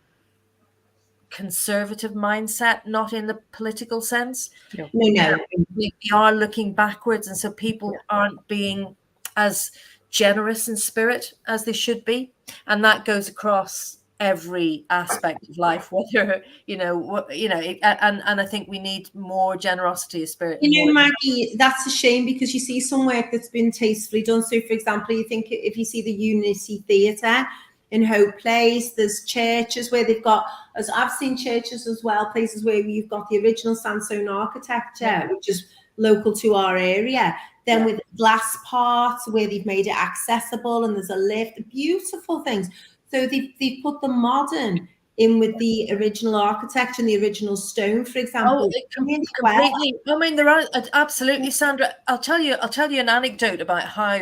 conservative mindset, not in the political sense. No. We are looking backwards, and so people aren't being as generous in spirit as they should be, and that goes across every aspect of life, whether and I think we need more generosity of spirit. You know, Maggie, that's a shame, because you see some work that's been tastefully done. So, for example, you think if you see the Unity Theatre in Hope Place, there's churches where they've got, as I've seen churches as well, places where you've got the original sandstone architecture, which is local to our area. Then with glass parts where they've made it accessible, and there's a lift, beautiful things. So they've put the modern in with the original architecture and the original stone, for example. Completely. I mean, there are absolutely, Sandra. I'll tell you an anecdote about how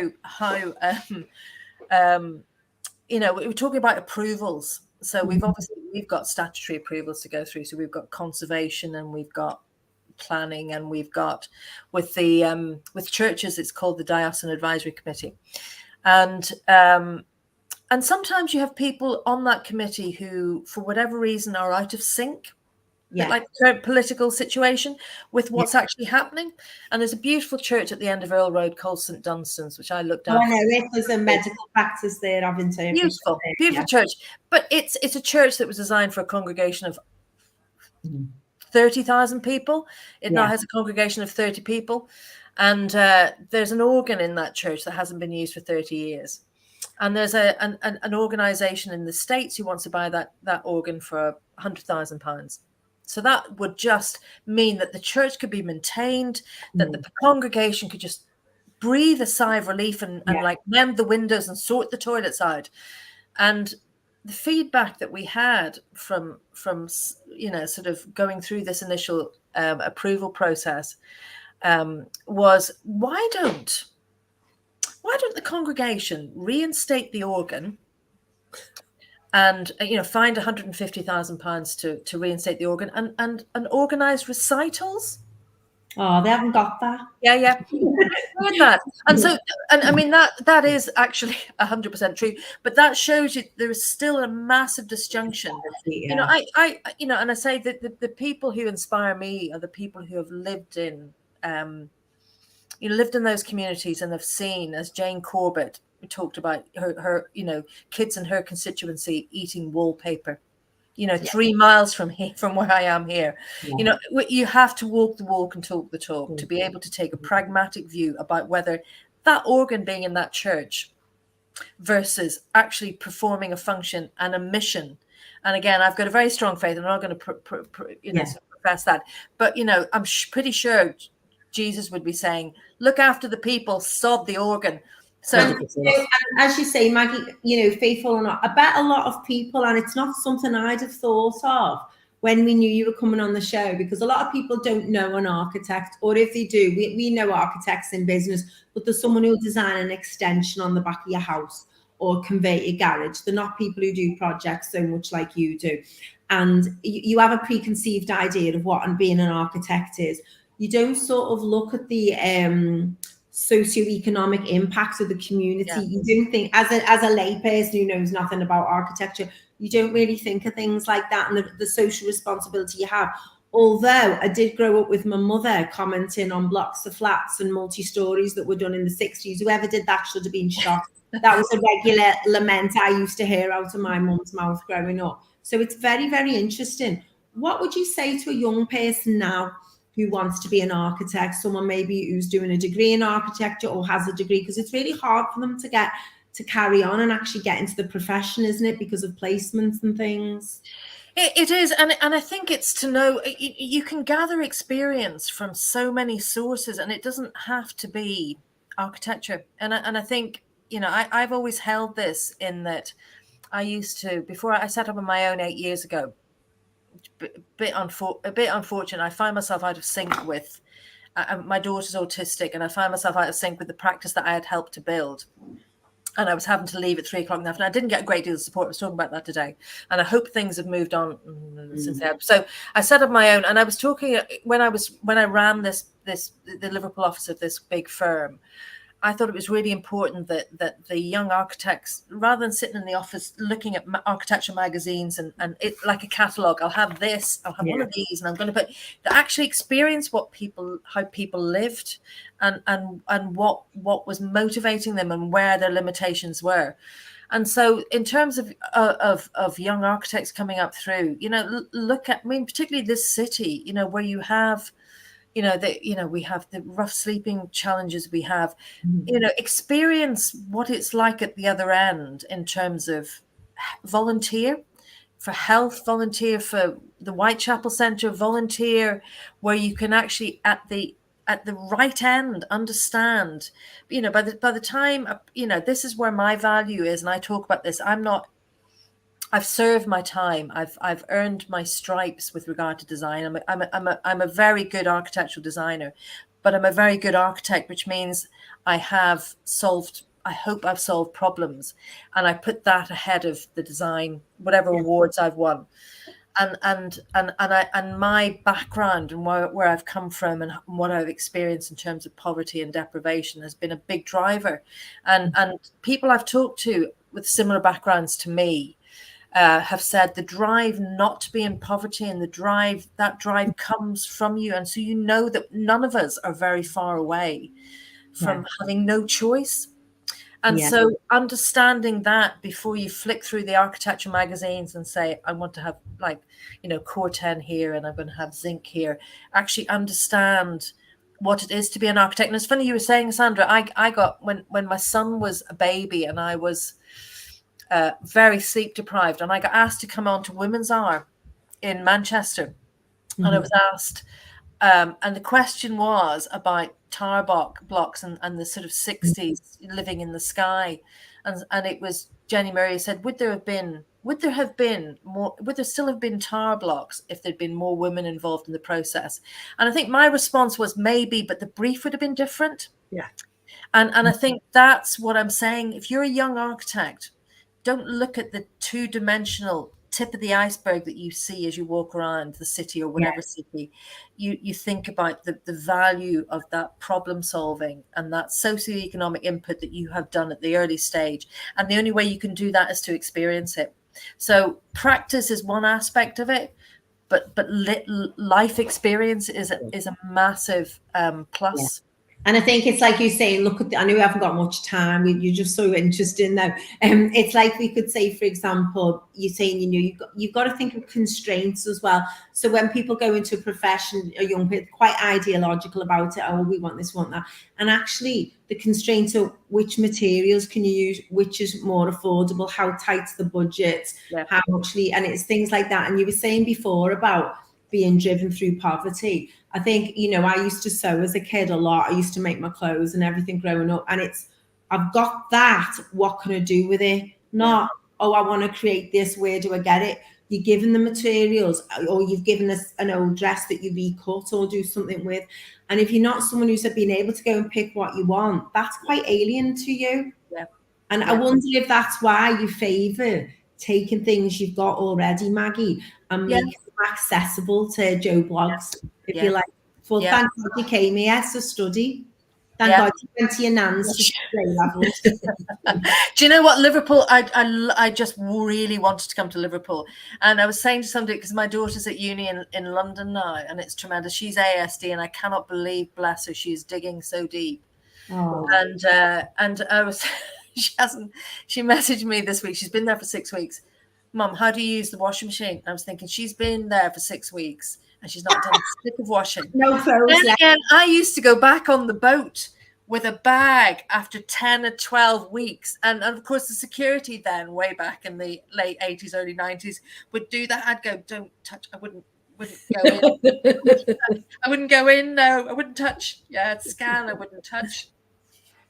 you know, we were talking about approvals. So we've got statutory approvals to go through. So we've got conservation, and we've got planning, and we've got with churches, it's called the Diocesan Advisory Committee, and sometimes you have people on that committee who, for whatever reason, are out of sync, like the current political situation, with what's actually happening. And there's a beautiful church at the end of Earl Road called St Dunstan's, which I looked at. I know it was a medical practice there. I've interpreted. Beautiful church, but it's a church that was designed for a congregation of 30,000 people. It now has a congregation of 30 people, and there's an organ in that church that hasn't been used for 30 years. And there's an organisation in the States who wants to buy that organ for £100,000. So that would just mean that the church could be maintained, that the congregation could just breathe a sigh of relief and like mend the windows and sort the toilets out. And the feedback that we had from you know, sort of going through this initial approval process was, why don't the congregation reinstate the organ and, you know, find £150,000 to reinstate the organ and organise recitals Oh, they haven't got that. Yeah. With that. And so, and I mean, that is actually 100% true, but that shows you there is still a massive disjunction. You know, I and I say that the people who inspire me are the people who have lived in, lived in those communities and have seen, as Jane Corbett talked about, her kids in her constituency eating wallpaper. 3 miles from here, from where I am here. You have to walk the walk and talk the talk to be able to take a pragmatic view about whether that organ being in that church versus actually performing a function and a mission. And again, I've got a very strong faith. I'm not going to profess that, but I'm pretty sure Jesus would be saying, "Look after the people, sod the organ." So, as you say, Maggie, faithful or not, I bet a lot of people, and it's not something I'd have thought of when we knew you were coming on the show, because a lot of people don't know an architect, or if they do, we know architects in business, but there's someone who'll design an extension on the back of your house or convert your garage. They're not people who do projects so much like you do. And you have a preconceived idea of what being an architect is. You don't sort of look at the socioeconomic impact of the community. You don't think, as a lay person who knows nothing about architecture, you don't really think of things like that and the social responsibility you have. Although I did grow up with my mother commenting on blocks of flats and multi-stories that were done in the 60s. Whoever did that should have been shot. That was a regular lament I used to hear out of my mum's mouth growing up. So it's very, very interesting. What would you say to a young person now who wants to be an architect, someone maybe who's doing a degree in architecture or has a degree? Because it's really hard for them to carry on and actually get into the profession, isn't it, because of placements and things? It is, and I think it's to know you can gather experience from so many sources, and it doesn't have to be architecture. And I think I've always held this in that I used to, before I set up on my own 8 years ago, a bit unfortunate. I find myself out of sync with my daughter's autistic, and I find myself out of sync with the practice that I had helped to build. And I was having to leave at 3 o'clock in the afternoon. I didn't get a great deal of support. I was talking about that today. And I hope things have moved on since then. So I set up my own, and I was talking when I ran the Liverpool office of this big firm. I thought it was really important that the young architects, rather than sitting in the office looking at architecture magazines and it like a catalogue, I'll have this, I'll have one of these, and I'm going to put to actually experience how people lived and what was motivating them and where their limitations were. And so in terms of young architects coming up through, look at, particularly this city, where you have we have the rough sleeping challenges we have, experience what it's like at the other end in terms of volunteer for health, volunteer for the Whitechapel Centre, volunteer where you can actually at the right end understand, by the time, this is where my value is. And I talk about this. I've served my time. I've earned my stripes with regard to design. I'm a very good architectural designer, but I'm a very good architect, which means I hope I've solved problems, and I put that ahead of the design, whatever awards I've won. And my background and where I've come from and what I've experienced in terms of poverty and deprivation has been a big driver. And people I've talked to with similar backgrounds to me have said the drive not to be in poverty and that drive comes from you. And so that none of us are very far away from having no choice. And so understanding that before you flick through the architecture magazines and say, I want to have Corten here and I'm going to have zinc here, actually understand what it is to be an architect. And it's funny you were saying, Sandra, I got, when my son was a baby and I was very sleep deprived, and I got asked to come on to Women's Hour in Manchester. And I was asked, and the question was about tower blocks and the sort of 60s living in the sky. And it was Jenny Murray said, would there still have been tower blocks if there'd been more women involved in the process? And I think my response was maybe, but the brief would have been different. Yeah. And I think that's what I'm saying. If you're a young architect, don't look at the two-dimensional tip of the iceberg that you see as you walk around the city or whatever city, you think about the value of that problem solving and that socioeconomic input that you have done at the early stage. And the only way you can do that is to experience it. So practice is one aspect of it, but life experience is a massive plus. And I think it's like you saying, look at I know we haven't got much time. You're just so interesting now. It's like we could say, for example, you're saying, you've got to think of constraints as well. So when people go into a profession, a young people, quite ideological about it. Oh, we want this, want that. And actually, the constraints are which materials can you use, which is more affordable, how tight's the budget, how muchly, and it's things like that. And you were saying before about being driven through poverty. I think, I used to sew as a kid a lot. I used to make my clothes and everything growing up. And I've got that. What can I do with it? Not, I want to create this. Where do I get it? You're given the materials, or you've given us an old dress that you recut or do something with. And if you're not someone who's been able to go and pick what you want, that's quite alien to you. Yeah. And I wonder if that's why you favour taking things you've got already, Maggie, and make them accessible to Joe Blogs. If you like, thank God you came here to study. Thank God you went to your nan's to play levels. Do you know what, Liverpool? I just really wanted to come to Liverpool, and I was saying to somebody, because my daughter's at uni in London now, and it's tremendous. She's ASD, and I cannot believe, bless her, she's digging so deep. Oh. And I was, she messaged me this week. She's been there for 6 weeks. Mum, how do you use the washing machine? I was thinking, she's been there for 6 weeks and she's not done a stick of washing. No clothes. Then again, I used to go back on the boat with a bag after 10 or 12 weeks. And of course, the security then, way back in the late 80s, early 90s, would do that. I'd go, don't touch. I wouldn't go in. I wouldn't go in. No, I wouldn't touch. Yeah, scan. I wouldn't touch.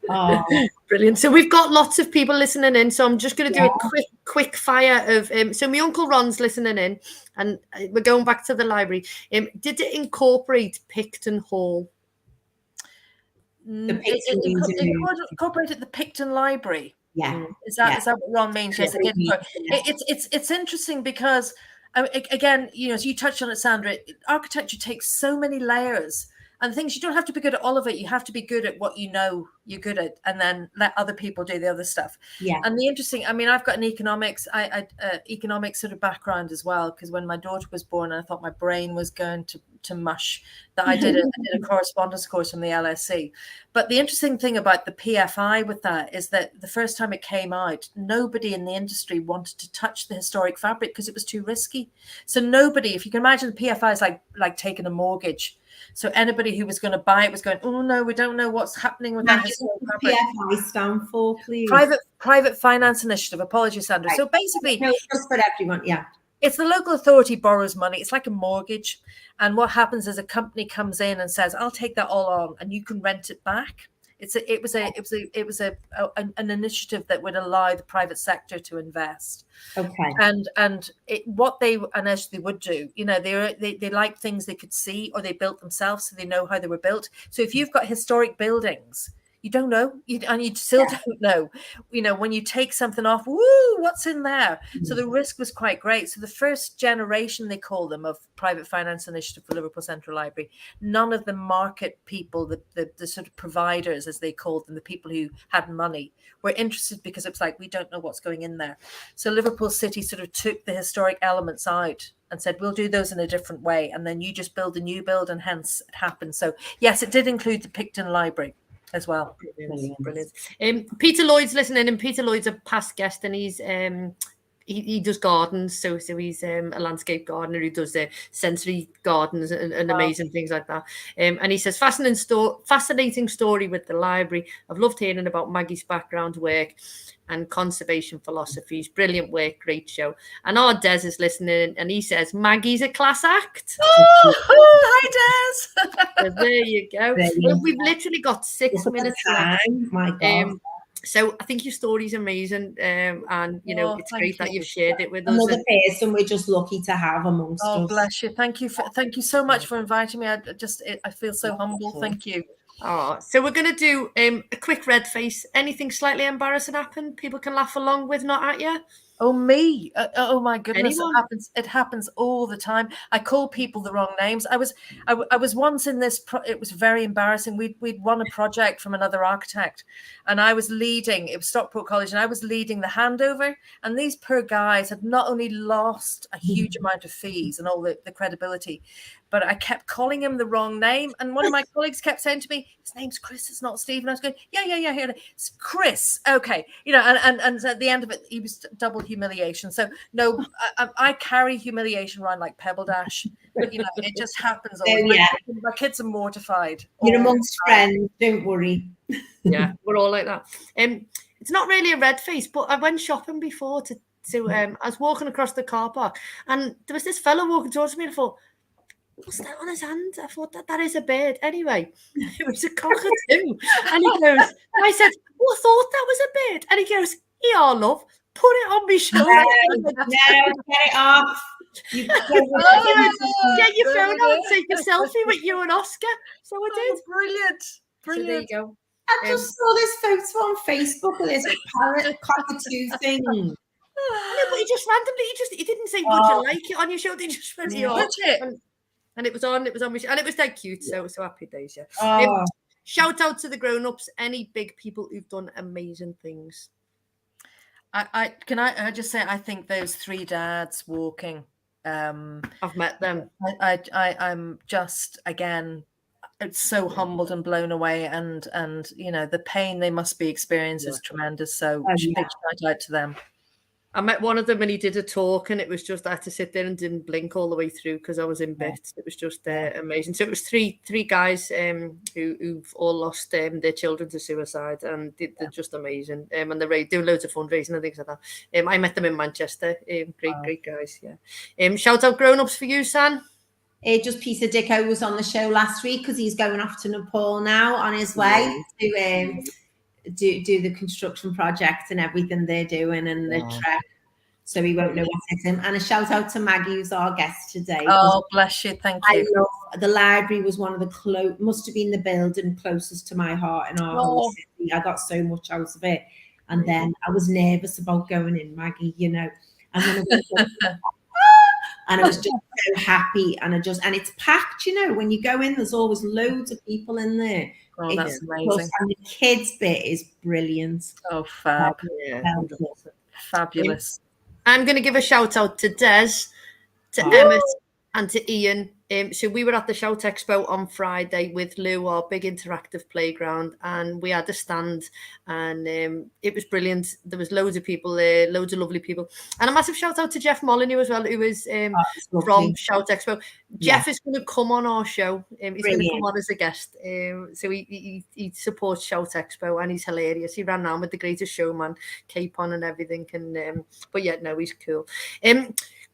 Oh, brilliant. So we've got lots of people listening in, so I'm just going to do a quick fire of so my uncle Ron's listening in, and we're going back to the library. Did it incorporate Picton Hall? It incorporated the Picton Library. Is that what Ron means? Yes, it did. It's interesting because again, as you touched on it, Sandra, architecture takes so many layers. And things, you don't have to be good at all of it. You have to be good at what you know you're good at, and then let other people do the other stuff. Yeah. And the interesting, I've got an economics sort of background as well, because when my daughter was born, I thought my brain was going to mush. That I did a correspondence course from the LSE. But the interesting thing about the PFI with that is that the first time it came out, nobody in the industry wanted to touch the historic fabric because it was too risky. So nobody, if you can imagine, the PFI is like taking a mortgage. So anybody who was going to buy it was going, oh no, we don't know what's happening with that. What does PFI stand for, please? Private Finance Initiative. Apologies, Sandra. Right. So basically, just for everyone, it's the local authority borrows money. It's like a mortgage, and what happens is a company comes in and says, "I'll take that all on, and you can rent it back." It was an initiative that would allow the private sector to invest. Okay. And what they initially would do, they like things they could see, or they built themselves, so they know how they were built. So if you've got historic buildings, you don't know, and you still don't know, when you take something off, what's in there? Mm-hmm. So the risk was quite great. So the first generation, they call them, of Private Finance Initiative for Liverpool Central Library, none of the market people, the sort of providers, as they called them, the people who had money, were interested, because it was like, we don't know what's going in there. So Liverpool City sort of took the historic elements out and said, we'll do those in a different way. And then you just build a new build, and hence it happened. So yes, it did include the Picton Library as well. Brilliant. Peter Lloyd's listening, and Peter Lloyd's a past guest, and he's he does gardens, so he's a landscape gardener who does sensory gardens and amazing things like that. And he says, fascinating story with the library. I've loved hearing about Maggie's background work and conservation philosophies. Brilliant work, great show. And our Des is listening, and he says, Maggie's a class act. Hi, Des. So there you go. We've literally got 6 minutes left. My God. So I think your story's amazing, and it's great that you've shared it with us. Another person we're just lucky to have amongst us. Oh, bless you! Thank you so much for inviting me. I feel so humble. Thank you. Oh, so we're going to do a quick red face. Anything slightly embarrassing happened, people can laugh along with, not at you. Oh, me. Oh my goodness. Anyone? It happens all the time. I call people the wrong names. I was once in this, it was very embarrassing. We'd won a project from another architect, and I was leading, it was Stockport College, and I was leading the handover. And these poor guys had not only lost a huge amount of fees and all the credibility, but I kept calling him the wrong name. And one of my colleagues kept saying to me, his name's Chris, it's not Steve. And I was going, yeah, here, it's Chris. Okay. You know, and at the end of it, he was double humiliation. So no, I carry humiliation around like Pebble Dash, but you know, it just happens. My kids are mortified. You're amongst friends, don't worry. Yeah, we're all like that. It's not really a red face, but I went shopping before to I was walking across the car park, and there was this fellow walking towards me, and I thought, what's that on his hand? I thought that is a bird. Anyway, it was a cockatoo. And he goes, I said, I thought that was a bird. And he goes, yeah, love, put it on my shoulder. No, get it off. Get your phone out and take a selfie with you and Oscar. So I did. Brilliant. So there you go. I just saw this photo on Facebook of this parrot cockatoo thing. No, but he just randomly, he didn't say, would you like it on your shoulder? He just went, and it was on my and it was dead cute. So happy days, yeah. Shout out to the grown-ups, any big people who've done amazing things. I just say, I think those three dads walking. I've met them. I'm just, again, it's so humbled and blown away, and you know, the pain they must be experiencing is tremendous. So big shout out to them. I met one of them and he did a talk, and it was just, I had to sit there and didn't blink all the way through because I was in bits. It was just amazing. So it was three guys who've all lost their children to suicide, and they're just amazing. And they're doing loads of fundraising and things like that. I met them in Manchester. Great guys, yeah. Shout out grown-ups for you, San. Just Peter Dicko was on the show last week because he's going off to Nepal now on his way to do the construction project and everything they're doing and the trek. So he won't know what's hit him. And a shout out to Maggie, who's our guest today. Oh, bless you. Thank you. I love the library. Was one of the must have been the building closest to my heart in our whole city. I got so much out of it. And then I was nervous about going in, Maggie, you know. And then I went and I was just so happy. And it's packed, you know. When you go in, there's always loads of people in there. Oh, that's amazing. And the kids bit is brilliant. Oh, fab. Fabulous. I'm going to give a shout out to Des, to Emmett, and to Ian. So we were at the Shout Expo on Friday with Lou, our big interactive playground, and we had a stand, and it was brilliant. There was loads of people there, loads of lovely people, and a massive shout out to Jeff Molyneux as well, who is from Shout Expo. Jeff is going to come on our show. He's going to come on as a guest. So he supports Shout Expo, and he's hilarious. He ran around with the Greatest Showman cape on and everything, and but yeah, no, he's cool.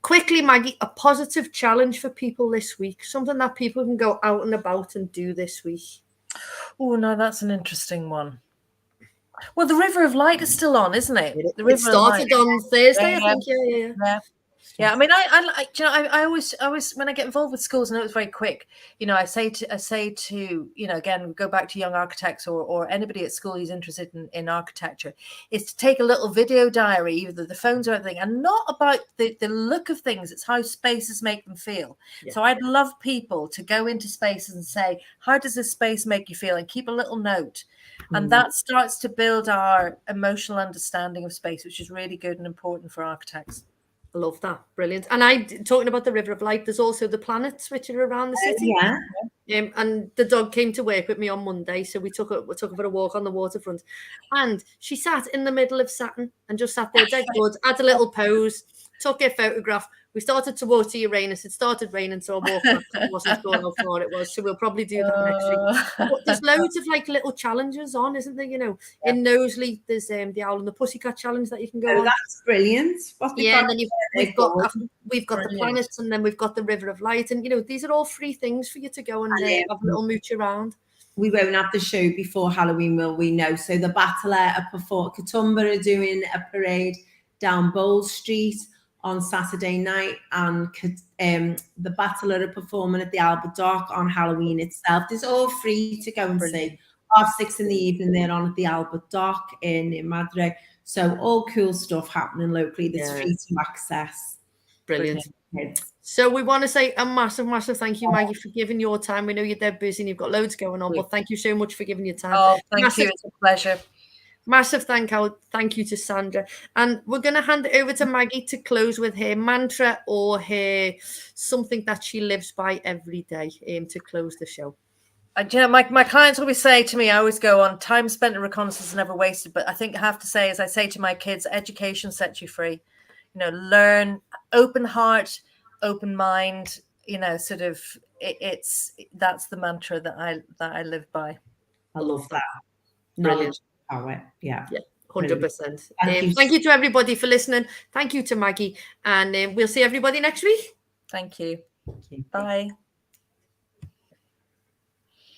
Quickly, Maggie, a positive challenge for people this week, something that people can go out and about and do this week. Oh, no, that's an interesting one. Well, the River of Light is still on, isn't it? It started on Thursday, I think. Yeah. Yeah, I mean, I you know, I always when I get involved with schools, I know it's very quick. You know, I say to you know, again, go back to young architects or anybody at school who's interested in architecture, is to take a little video diary, either the phones or everything, and not about the look of things. It's how spaces make them feel. Yeah. So I'd love people to go into spaces and say, how does this space make you feel, and keep a little note. And that starts to build our emotional understanding of space, which is really good and important for architects. I love that. Brilliant. And talking about the River of Light, there's also the planets which are around the city. And the dog came to work with me on Monday, so we took her for a walk on the waterfront, and she sat in the middle of Saturn and just sat there dead good, had a little pose, took a photograph. We started to walk to Uranus. It started raining, so I walked back. It wasn't sure how far it was, so we'll probably do that next week. But there's loads of like little challenges on, isn't there? You know, in Knowsley, there's the Owl and the Pussycat challenge that you can go on. That's brilliant. And then we've got the planets, and then we've got the River of Light, and you know, these are all free things for you to go and have a little mooch around. We won't have the show before Halloween, will we? No. So the Battler Katoomba are doing a parade down Bowl Street on Saturday night, and the Battler are performing at the Albert Dock on Halloween itself. It's all free to go and see 6:30 in the evening, they're on at the Albert Dock in Madrid. So all cool stuff happening locally that's free to access. Brilliant. So we want to say a massive, massive thank you, Maggie, for giving your time. We know you're dead busy and you've got loads going on, but thank you so much for giving your time. Oh, thank you. It's a pleasure. Massive thank you to Sandra. And we're going to hand it over to Maggie to close with her mantra or her something that she lives by every day to close the show. You know, my clients always say to me, I always go on, time spent in reconnaissance is never wasted. But I think I have to say, as I say to my kids, education sets you free. You know, learn, open heart, open mind, you know, sort of that's the mantra that I live by. I love that. Brilliant. Power. Yeah. 100%. Thank you to everybody for listening. Thank you to Maggie, and we'll see everybody next week. Thank you. Bye.